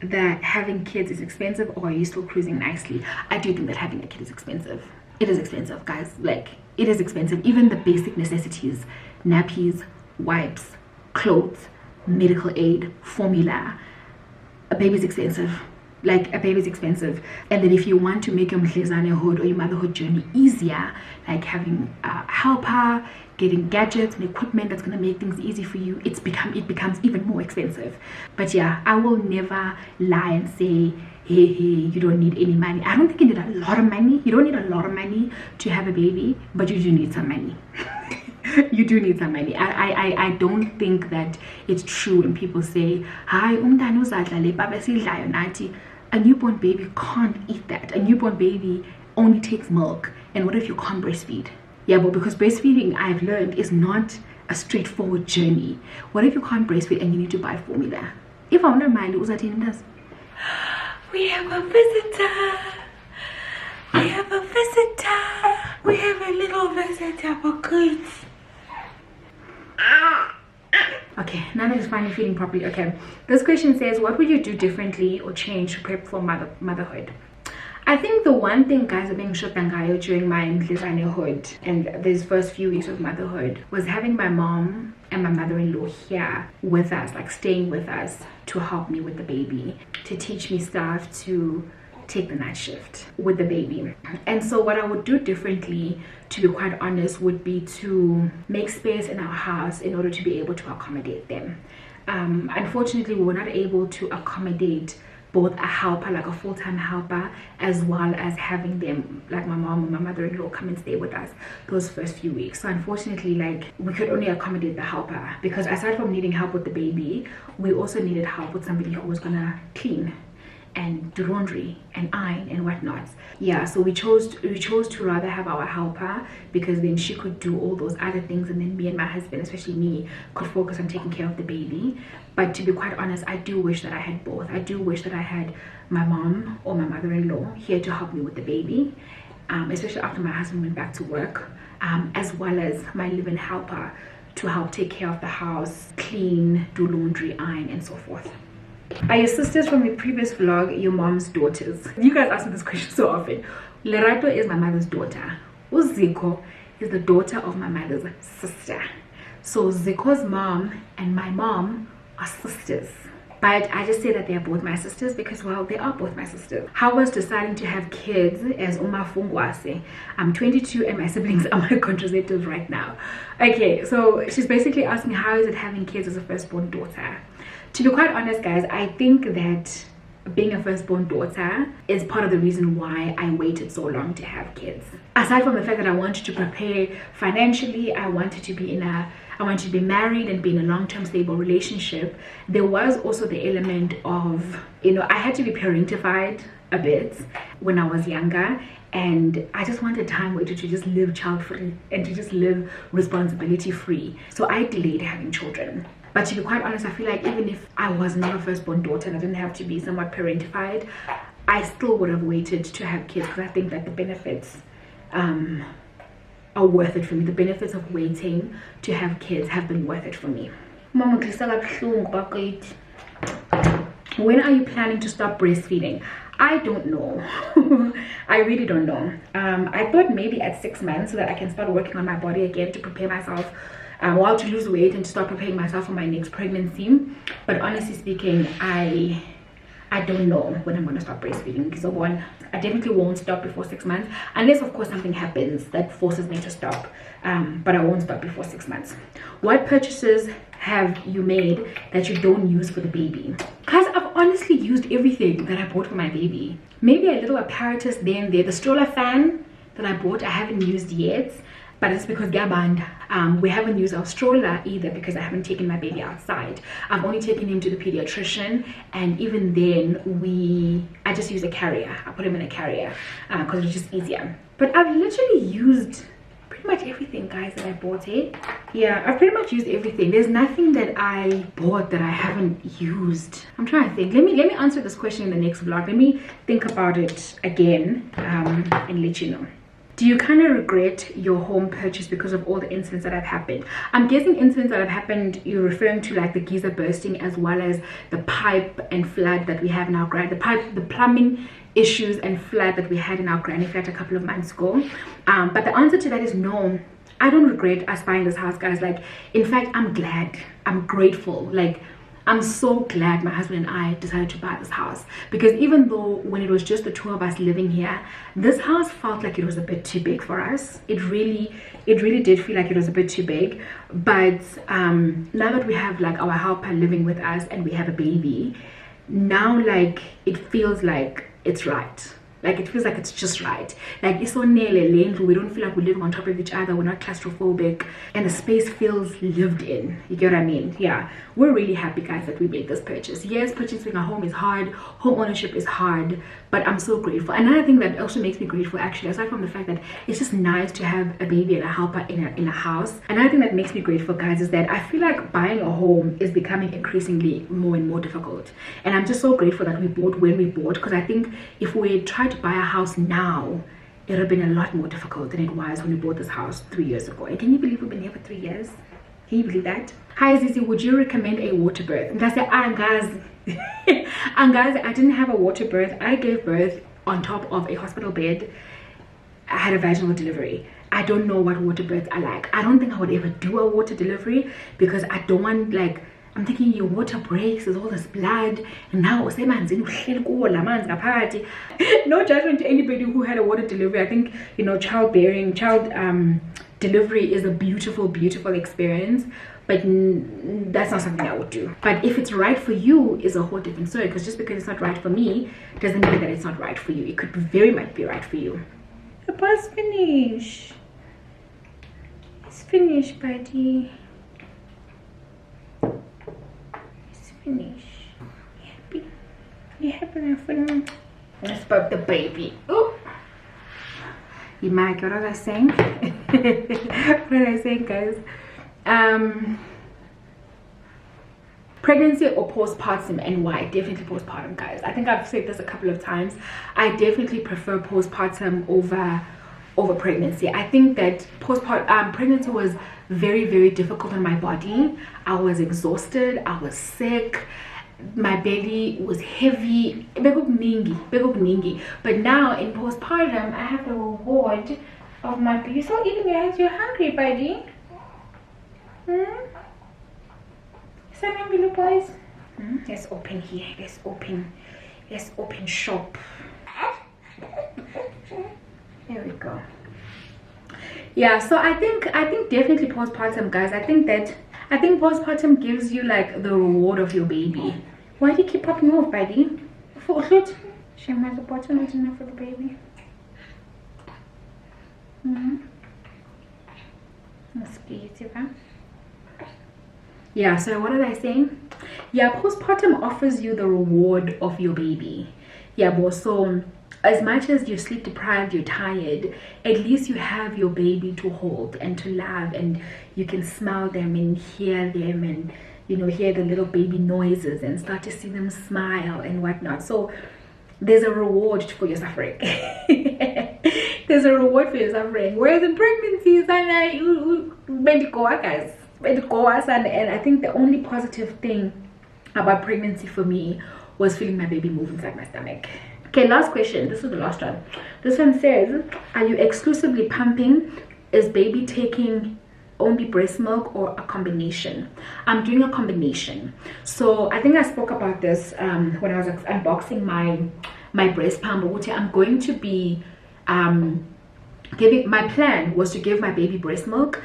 that having kids is expensive, or are you still cruising nicely? I do think that having a kid is expensive. It is expensive, guys. Like, it is expensive. Even the basic necessities, nappies, wipes, clothes, medical aid, formula. A baby's expensive. Like, a baby's expensive. And then if you want to make your Mdlezanehood or your motherhood journey easier, like having a helper, getting gadgets and equipment that's going to make things easy for you, it becomes even more expensive. But yeah, I will never lie and say, hey, you don't need any money. I don't think you need a lot of money. You don't need a lot of money to have a baby, but you do need some money. You do need some money. I don't think that it's true when people say, hi, a newborn baby can't eat that. A newborn baby only takes milk. And what if you can't breastfeed? Yeah, but because breastfeeding, I've learned, is not a straightforward journey. What if you can't breastfeed and you need to buy formula? If I want to mind, we have a visitor. We have a visitor. We have a little visitor for kids. Okay, now that it's finally feeding properly. Okay, this question says, what would you do differently or change to prep for motherhood? I think the one thing, guys, being shotangayo during my Mdlezanehood and these first few weeks of motherhood was having my mom and my mother-in-law here with us, like staying with us to help me with the baby, to teach me stuff, to take the night shift with the baby. And so what I would do differently, to be quite honest, would be to make space in our house in order to be able to accommodate them. Unfortunately, we were not able to accommodate both a helper, like a full-time helper, as well as having them, like my mom and my mother-in-law, come and stay with us those first few weeks. So unfortunately, like, we could only accommodate the helper, because aside from needing help with the baby, we also needed help with somebody who was gonna clean and do laundry and iron and whatnot. Yeah, so we chose to rather have our helper, because then she could do all those other things, and then me and my husband, especially me, could focus on taking care of the baby. But to be quite honest, I do wish that I had both. I do wish that I had my mom or my mother-in-law here to help me with the baby, especially after my husband went back to work, as well as my live-in helper to help take care of the house, clean, do laundry, iron, and so forth. Are your sisters from your previous vlog your mom's daughters? You guys ask me this question so often. Lerato is my mother's daughter. Uziko is the daughter of my mother's sister. So Ziko's mom and my mom are sisters. But I just say that they are both my sisters because, well, they are both my sisters. How was deciding to have kids as Uma Fungwase? I'm 22 and my siblings are my contraceptives right now. Okay, so she's basically asking, how is it having kids as a firstborn daughter? To be quite honest, guys, I think that being a firstborn daughter is part of the reason why I waited so long to have kids. Aside from the fact that I wanted to prepare financially, I wanted to be married and be in a long-term stable relationship, there was also the element of, you know, I had to be parentified a bit when I was younger, and I just wanted time where to just live child-free and to just live responsibility-free. So I delayed having children. But to be quite honest, I feel like even if I was not a firstborn daughter and I didn't have to be somewhat parentified, I still would have waited to have kids, because I think that the benefits are worth it for me. The benefits of waiting to have kids have been worth it for me. Mama, when are you planning to stop breastfeeding? I don't know. I really don't know. I thought maybe at 6 months, so that I can start working on my body again to prepare myself, to lose weight and to start preparing myself for my next pregnancy. But honestly speaking, I don't know when I'm going to stop breastfeeding. So I definitely won't stop before 6 months, unless of course something happens that forces me to stop. But I won't stop before 6 months. What purchases have you made that you don't use for the baby? Guys, I've honestly used everything that I bought for my baby. Maybe a little apparatus there and there. The stroller fan that I bought, I haven't used yet, but it's because Gaband, we haven't used our stroller either, because I haven't taken my baby outside. I've only taken him to the pediatrician, and even then I just use a carrier. I put him in a carrier because it's just easier. But I've literally used pretty much everything, guys, that I bought. Yeah, I've pretty much used everything. There's nothing that I bought that I haven't used. I'm trying to think. Let me answer this question in the next vlog. Let me think about it again and let you know. Do you kind of regret your home purchase because of all the incidents that have happened? I'm guessing incidents that have happened, you're referring to like the geyser bursting, as well as the pipe and flood that we have in our the plumbing issues and flood that we had in our granny flat a couple of months ago. But the answer to that is no. I don't regret us buying this house, guys. Like, in fact, I'm glad. I'm grateful. Like, I'm so glad my husband and I decided to buy this house, because even though when it was just the two of us living here, this house felt like it was a bit too big for us. It really did feel like it was a bit too big. But now that we have like our helper living with us and we have a baby, now like it feels like it's right. Like it feels like it's just right. Like it's so nearly lane, we don't feel like we're living on top of each other, we're not claustrophobic, and the space feels lived in. You get what I mean? Yeah, we're really happy, guys, that we made this purchase. Yes, purchasing a home is hard, home ownership is hard, but I'm so grateful. Another thing that also makes me grateful, actually, aside from the fact that it's just nice to have a baby and a helper in a house, another thing that makes me grateful, guys, is that I feel like buying a home is becoming increasingly more and more difficult. And I'm just so grateful that we bought when we bought, because I think if we tried to buy a house now, it would have been a lot more difficult than it was when we bought this house 3 years ago. And can you believe we've been here for 3 years? Can you believe that? Hi Zizi, would you recommend a water birth? And I said, guys, I didn't have a water birth. I gave birth on top of a hospital bed. I had a vaginal delivery. I don't know what water births are like. I don't think I would ever do a water delivery, because I don't want, like, I'm thinking your water breaks, there's all this blood, and now no judgment to anybody who had a water delivery. I think, you know, child delivery is a beautiful experience, but that's not something I would do. But if it's right for you is a whole different story, because just because it's not right for me doesn't mean that it's not right for you. It could very much be right for you. The part's finished. It's finished, buddy. Finish. Happy. You happy now for me? Let's burp the baby. Oh, you might. What was I saying? What was I saying, guys? Pregnancy or postpartum, and why? Definitely postpartum, guys. I think I've said this a couple of times. I definitely prefer postpartum over pregnancy. I think that pregnancy was very difficult on my body. I was exhausted, I was sick, my belly was heavy, but now in postpartum I have the reward of my baby. So eating, guys, you're hungry, buddy? Is that hungry, little boys? Let's open here, let's open shop. There we go. Yeah, so I think definitely postpartum, guys. I think postpartum gives you like the reward of your baby. Why do you keep popping off, buddy? For it? She has a bottle not enough for the baby. That's beautiful. Yeah, so what was I saying? Yeah, postpartum offers you the reward of your baby. Yeah, but so as much as you're sleep deprived, you're tired, at least you have your baby to hold and to love, and you can smell them and hear them, and you know, hear the little baby noises and start to see them smile and whatnot. So there's a reward for your suffering. There's a reward for your suffering. Whereas in pregnancy, and I think the only positive thing about pregnancy for me was feeling my baby move inside my stomach. Okay, last question. This is the last one. This one says, are you exclusively pumping? Is baby taking only breast milk or a combination? I'm doing a combination. So I think I spoke about this when I was unboxing my breast pump. I'm going to be my plan was to give my baby breast milk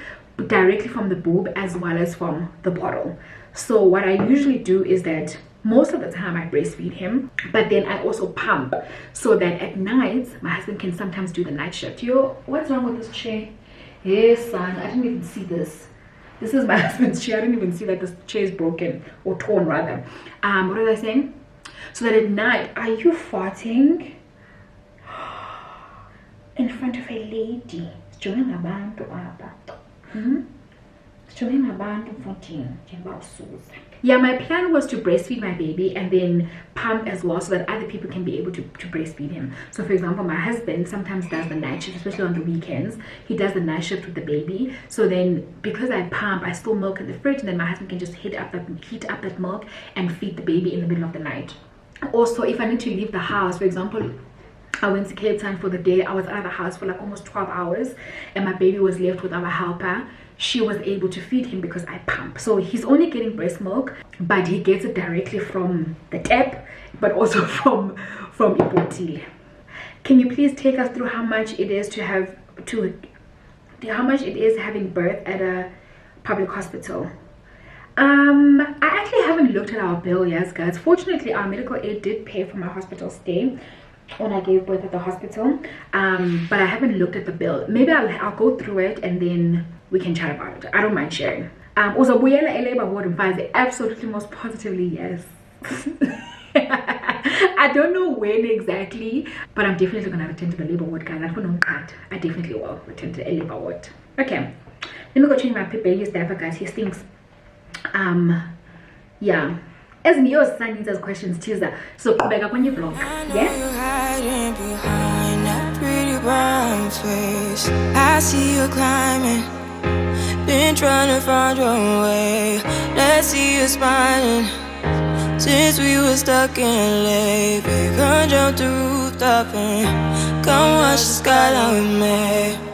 directly from the boob as well as from the bottle. So what I usually do is that most of the time I breastfeed him, but then I also pump so that at night my husband can sometimes do the night shift. Yo, what's wrong with this chair? Yes, son, I didn't even see this. This is my husband's chair. I didn't even see that this chair is broken or torn rather. What was I saying? So that at night, are you farting in front of a lady? Yeah, my plan was to breastfeed my baby and then pump as well, so that other people can be able to breastfeed him. So for example, my husband sometimes does the night shift, especially on the weekends. He does the night shift with the baby. So then because I pump, I store milk in the fridge, and then my husband can just heat up that milk and feed the baby in the middle of the night. Also, if I need to leave the house, for example, I went to Cape Town for the day. I was out of the house for like almost 12 hours, and my baby was left with our helper. she was able to feed him because I pump. So he's only getting breast milk, but he gets it directly from the tap, but also from ibotile. Can you please take us through how much it is having birth at a public hospital? I actually haven't looked at our bill, yes guys. Fortunately, our medical aid did pay for my hospital stay when I gave birth at the hospital, but I haven't looked at the bill. Maybe I'll go through it and then we can chat about it. I don't mind sharing. Also, buyela labor ward and finds absolutely most positively yes. I don't know when exactly, but I'm definitely gonna return to the labor ward, guys. I definitely will return to the labor ward. Okay, let me go change my baby's diaper, guys. He stinks. Yeah, as your son needs us questions teaser, so back up on your vlog. Yeah, you're hiding behind that pretty brown face. I see you climbing, been trying to find your way. Let's see you smiling. Since we were stuck in LA, babe, come jump the rooftop and come watch the skyline with me.